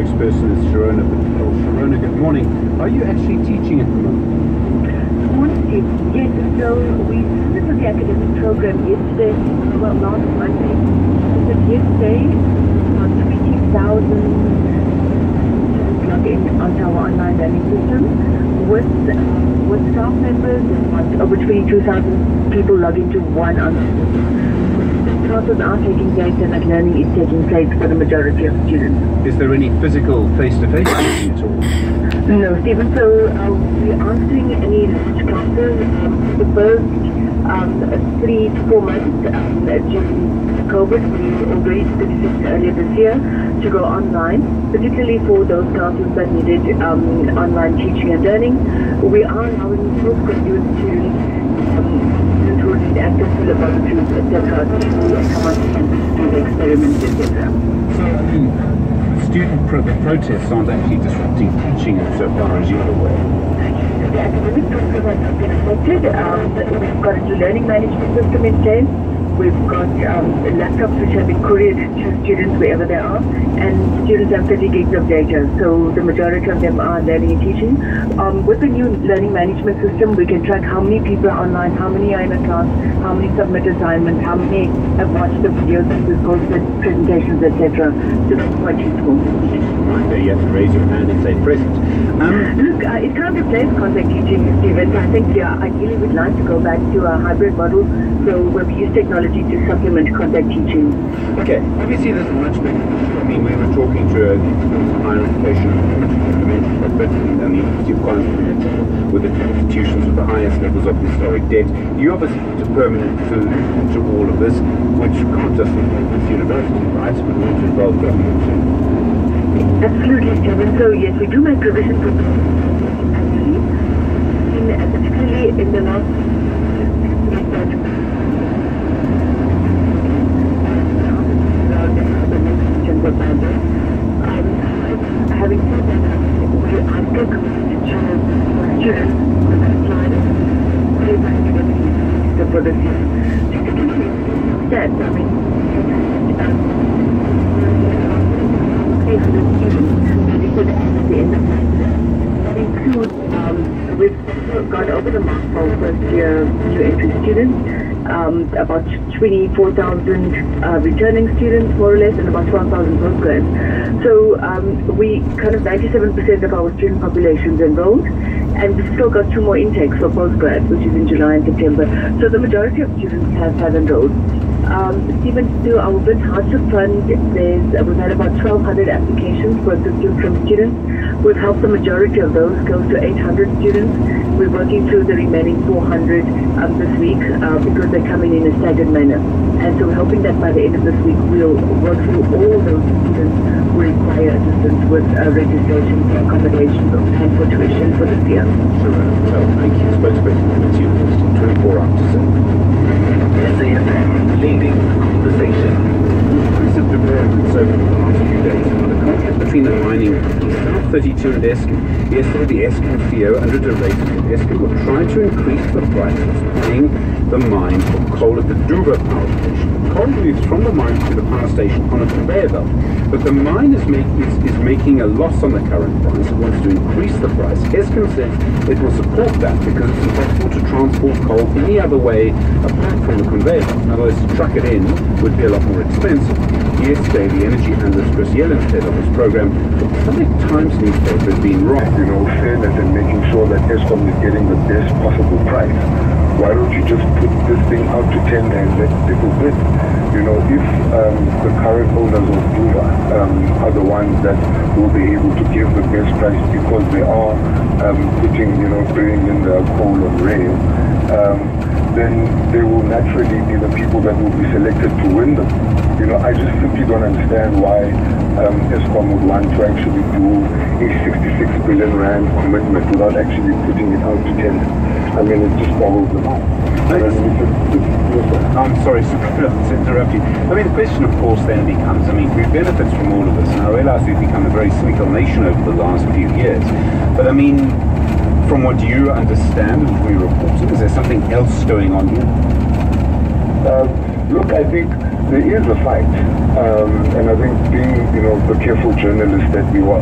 next person is Sharona. Oh, Sharona, good morning. Are you actually teaching at the moment? Yes, so we started with the academic program yesterday, well, last Monday. So yesterday, about 20,000 log in onto our online learning system with staff members, and over 22,000 people log into one online system. Classes are taking place and that learning is taking place for the majority of students. Is there any physical face-to-face teaching at all? No, Stephen, so we aren't doing any large classes. The first 3 to 4 months during COVID, we already decided earlier this year to go online, particularly for those classes that needed online teaching and learning. We are allowing postgraduate students who need access to laboratories, etc., to come on campus to do the experiments, etc. So, student protests aren't actually disrupting teaching insofar as you're aware. The academic program has not been affected. We've got a new learning management system in place. We've got laptops which have been couriered to students wherever they are, and students have 30 gigs of data, so the majority of them are learning and teaching. With the new learning management system, we can track how many people are online, how many are in a class, how many submit assignments, how many have watched the videos, we've posted presentations, etc. So that's quite useful. Right there, you have to raise your hand and say present. Look, it can't replace contact teaching, Stephen. I think, ideally we'd like to go back to a hybrid model, so where we use technology to supplement contact teaching. Okay, obviously there's much bigger. I mean, we were talking to a higher education, but I mean, you've gone with the institutions with the highest levels of historic debt. You obviously put a permanent to all of this, which can't just involve this university, right? But also involve government too. Absolutely, Stephen. So yes, we do make provision for annually, particularly in the last having said that, we are still committed to students on that slide for this year. Yes, I mean, pay for the students, and we could at the end of that include, we've got over the mark for first year new entry students, about 24,000 returning students more or less, and about 12,000 postgrads. So we kind of 97% of our student population is enrolled, and we've still got 2 more intakes for postgrad, which is in July and September. So the majority of students have enrolled. Stephen, to our bid hard to fund, we've had about 1,200 applications for assistance from students. We've helped the majority of those, close to 800 students. We're working through the remaining 400 this week because they're coming in a staggered manner. And so we're hoping that by the end of this week we'll work through all those students who require assistance with registration, accommodation, and for tuition for this year. Sure. So, thank you. Spokesperson for the university, 24 hours to say. Leading conversation. Recent developments over the last few days on the conflict between the mining companies, South 32 and Eskom. Yesterday, the Eskom CEO underrated that Eskom would try to increase the price of paying the mine for coal at the Duba power station. Coal moves from the mine to the power station on a conveyor belt, but the mine is making a loss on the current price. It wants to increase the price. Eskom says it will support that because it's impossible to transport coal any other way apart from the conveyor belt. In other words, to truck it in would be a lot more expensive. Yesterday, the energy analyst Chris Yellen said on this program that the Sunday Times newspaper has been wrong. Fairness and making sure that Eskom is getting the best possible price. Why don't you just put this thing out to tender and let people bid? If the current owners of Duva are the ones that will be able to give the best price because they are bringing in the coal on rail, then they will naturally be the people that will be selected to win them. I just simply don't understand why Eskom would want to actually do a 66 billion rand commitment without actually putting it out to tender. I mean, it just boggles the mind. I'm sorry to interrupt you. I mean, the question, of course, then becomes, who benefits from all of this? And I realize we've become a very cynical nation over the last few years. But from what you understand and from your reporting, is there something else going on here? Look, I think there is a fight, and I think being, the careful journalist that we are,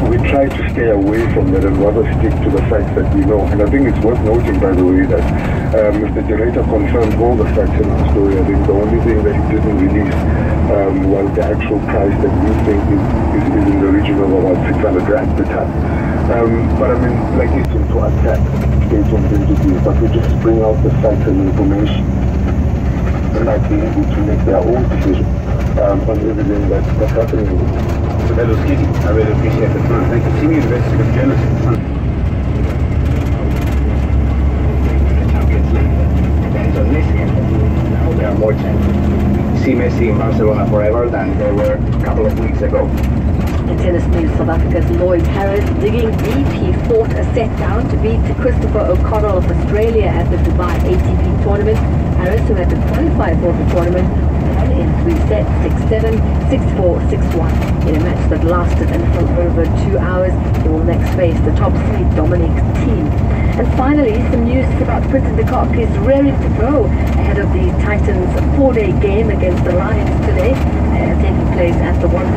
we try to stay away from that and rather stick to the facts that we know. And I think it's worth noting, by the way, that Mr. Director confirmed all the facts in our story. I think the only thing that he didn't release was the actual price that we think is in the region of about 600 rand per ton. But I mean, like it's to attack state-owned entities, but we just bring out the facts and information and not be able to make their own decision on everything that's happening. So that was key. I really appreciate the time. Thank you. Senior investigative journalist. They are more messy in Barcelona forever than they were a couple of weeks ago. In tennis news, South Africa's Lloyd Harris digging deep. He fought a set down to beat Christopher O'Connell of Australia at the Dubai ATP tournament. Harris, who had to qualify for the tournament, won in 3 sets, 6-7, 6-4, 6-1. In a match that lasted until over 2 hours, he will next face the top seed Dominic Thiem. And finally, some news about Quinton de Kock. He's raring to go ahead of the Titans' 4-day game against the Lions today, taking place at the One.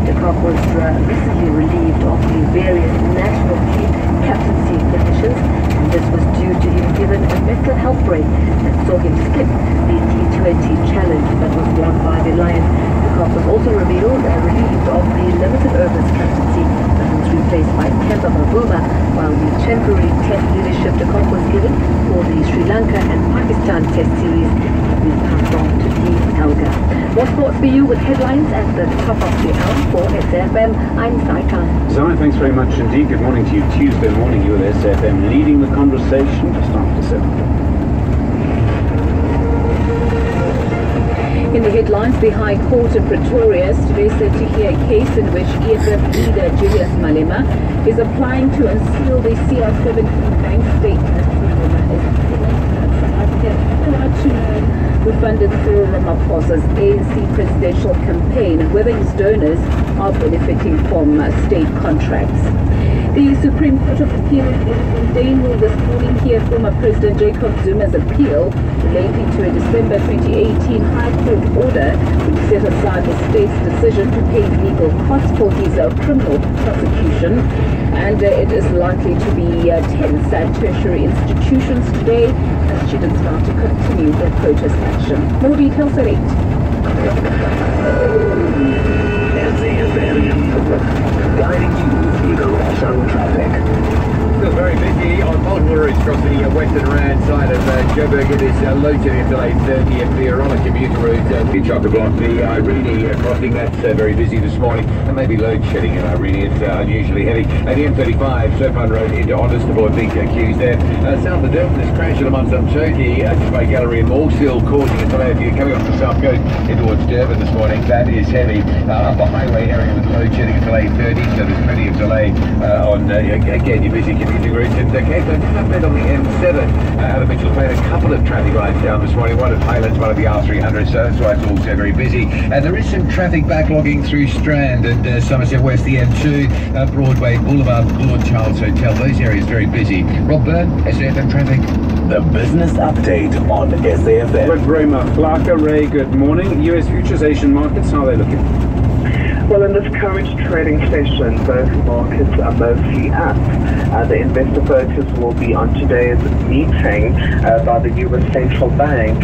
De Kock was recently relieved of the various national team captaincy positions, and this was due to him given a mental health break that saw him skip the T20 challenge that was won by the Lions. De Kock was also relieved of the limited overs captaincy that was replaced by Kemba Mabuma, while the temporary test leadership De Kock was given for the Sri Lanka and Pakistan test series have been passed on to Dean Elgar. More sports for you with headlines at the top of the hour for SFM. I'm Saika. Zai, thanks very much indeed. Good morning to you. Tuesday morning, you with SFM leading the conversation just after 7. In the headlines, the High Court in Pretoria is today set to hear a case in which EFF leader Julius Malema is applying to unseal the CR17 bank statement. Who funded Cyril Ramaphosa's ANC presidential campaign and whether his donors are benefiting from state contracts. The Supreme Court of Appeal in Bloemfontein will this morning hear former President Jacob Zuma's appeal relating to a December 2018 High Court order which set aside the state's decision to pay legal costs for his criminal prosecution. And it is likely to be tense at tertiary institutions today as students start to continue their protest action. More details at 8. Guiding you through the rush hour traffic. Still very busy on multiple routes across the western Rand side of Joburg. It is low shedding until 8:30 if you're on a commuter route. The chock-a-block, the Irene crossing, that's very busy this morning. And maybe load shedding in Irene, it's unusually heavy. And the M35, Surfman Road into Honestable, big queues there. South of Durban, this crash at Amansam Turkey, just by Gallery and Moorsill, causing a delay. If you're coming off the south coast in towards Durban this morning, that is heavy. Up a highway area with load shedding until 8:30, so there's plenty of delay on, again, your busy commuting routes. And Cape Town, a bit on the M7 out of Mitchell Plain, a couple of traffic lights down this morning, one at Highlands, one at the R300, so that's why it's also very busy. And there is some traffic backlogging through Strand and Somerset West, the M2, Broadway, Boulevard, Lord Charles Hotel, those areas very busy. Rob Byrne, SAFM Traffic. The business update on SAFM. With Rayma Flaka. Ray, good morning. US futures, Asian markets, how are they looking? Well, in this current trading session, both markets are mostly up. The investor focus will be on today's meeting by the U.S. Central Bank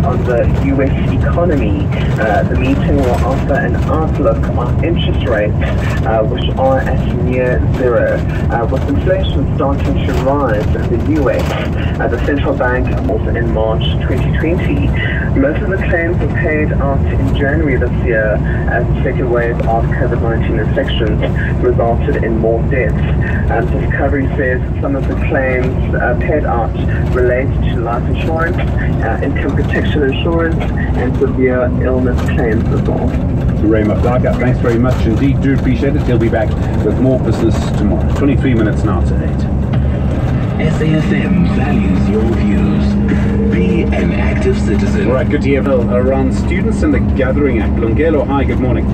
on the U.S. economy. The meeting will offer an outlook on interest rates, which are at near zero. With inflation starting to rise in the U.S., the central bank also in March 2020. Most of the claims were paid out in January this year as the second wave of COVID-19 infections resulted in more deaths. Discovery says some of the claims paid out relate to life insurance, income protection insurance, and severe illness claims as well. Ray Maflaga, thanks very much indeed. Do appreciate it. He'll be back with more business tomorrow. 23 minutes now to 8. SAFM values your views. Be an active citizen. All right, good to hear around students and the Gathering Act. Lungelo, hi, good morning.